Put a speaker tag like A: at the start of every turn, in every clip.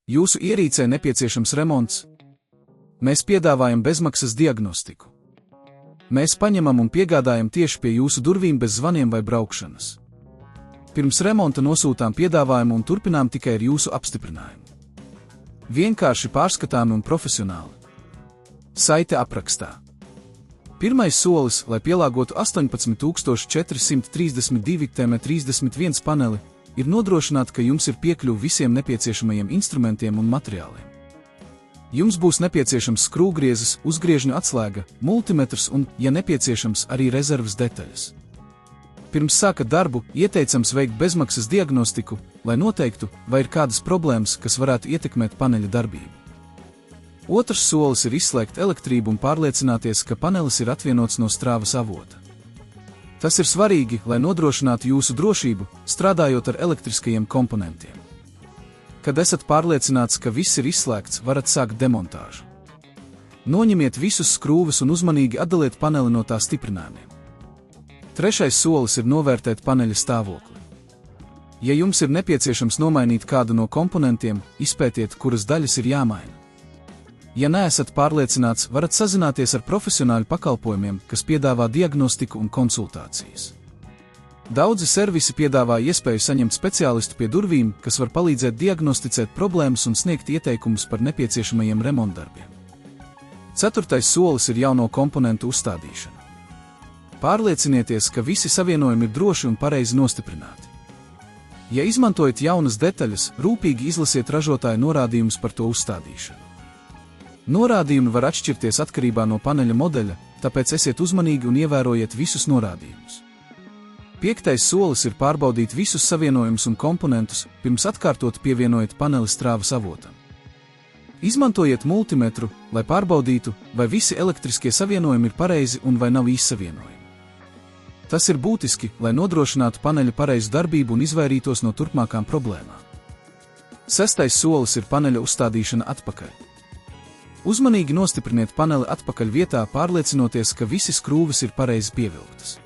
A: Jūsu ierīcē nepieciešams remonts? Mēs piedāvājam bezmaksas diagnostiku. Mēs paņemam un piegādājam tieši pie jūsu durvīm bez zvaniem vai braukšanas. Pirms remonta nosūtām piedāvājumu un turpinām tikai ar jūsu apstiprinājumu. Vienkārši pārskatāmi un profesionāli. Saite aprakstā. Pirmais solis, lai pielāgotu 18432 TM31 paneli, ir nodrošināt, ka jums ir piekļuve visiem nepieciešamajiem instrumentiem un materiāliem. Jums būs nepieciešams skrūvgriezis, uzgriežņu atslēga, multimetrs un, ja nepieciešams, arī rezerves detaļas. Pirms sākat darbu, ieteicams veikt bezmaksas diagnostiku, lai noteiktu, vai ir kādas problēmas, kas varētu ietekmēt paneļa darbību. Otrs solis ir izslēgt elektrību un pārliecināties, ka panelis ir atvienots no strāvas avota. Tas ir svarīgi, lai nodrošinātu jūsu drošību, strādājot ar elektriskajiem komponentiem. Kad esat pārliecināts, ka viss ir izslēgts, varat sākt demontāžu. Noņemiet visus skrūves un uzmanīgi atdaliet paneli no tā stiprinājumiem. Trešais solis ir novērtēt paneļa stāvokli. Ja jums ir nepieciešams nomainīt kādu no komponentiem, izpētiet, kuras daļas ir jāmaina. Ja neesat pārliecināts, varat sazināties ar profesionāļu pakalpojumiem, kas piedāvā diagnostiku un konsultācijas. Daudzi servisi piedāvā iespēju saņemt speciālistu pie durvīm, kas var palīdzēt diagnosticēt problēmas un sniegt ieteikumus par nepieciešamajiem remontdarbiem. Ceturtais solis ir jauno komponentu uzstādīšana. Pārliecinieties, ka visi savienojumi ir droši un pareizi nostiprināti. Ja izmantojat jaunas detaļas, rūpīgi izlasiet ražotāja norādījumus par to uzstādīšanu. Norādījumi var atšķirties atkarībā no paneļa modeļa, tāpēc esiet uzmanīgi un ievērojiet visus norādījumus. Piektais solis ir pārbaudīt visus savienojumus un komponentus, pirms atkārtot pievienojat paneli strāvas avotam. Izmantojiet multimetru, lai pārbaudītu, vai visi elektriskie savienojumi ir pareizi un vai nav izsavienojumi. Tas ir būtiski, lai nodrošinātu paneļa pareizu darbību un izvairītos no turpmākām problēmām. Sestais solis ir paneļa uzstādīšana atpakaļ. Uzmanīgi nostipriniet paneli atpakaļ vietā, pārliecinoties, ka visi skrūves ir pareizi pievilktas.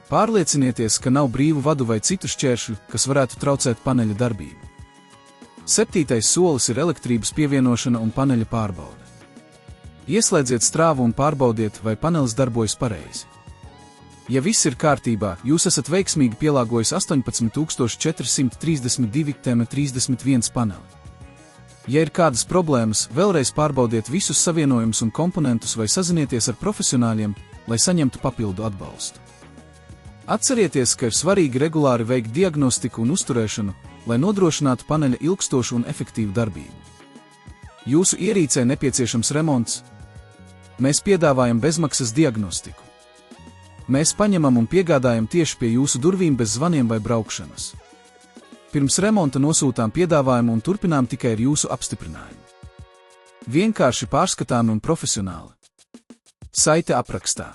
A: Pārliecinieties, ka nav brīvu vadu vai citu šķēršļu, kas varētu traucēt paneļa darbību. Septītais solis ir elektrības pievienošana un paneļa pārbaude. Ieslēdziet strāvu un pārbaudiet, vai panelis darbojas pareizi. Ja viss ir kārtībā, jūs esat veiksmīgi pielāgojis 18432 TM31 paneli. Ja ir kādas problēmas, vēlreiz pārbaudiet visus savienojumus un komponentus vai sazinieties ar profesionāļiem, lai saņemtu papildu atbalstu. Atcerieties, ka ir svarīgi regulāri veikt diagnostiku un uzturēšanu, lai nodrošinātu paneļa ilgstošu un efektīvu darbību. Jūsu ierīcē nepieciešams remonts? Mēs piedāvājam bezmaksas diagnostiku. Mēs paņemam un piegādājam tieši pie jūsu durvīm bez zvaniem vai braukšanas. Pirms remonta nosūtām piedāvājumu un turpinām tikai ar jūsu apstiprinājumu. Vienkārši pārskatāmi un profesionāli. Saite aprakstā.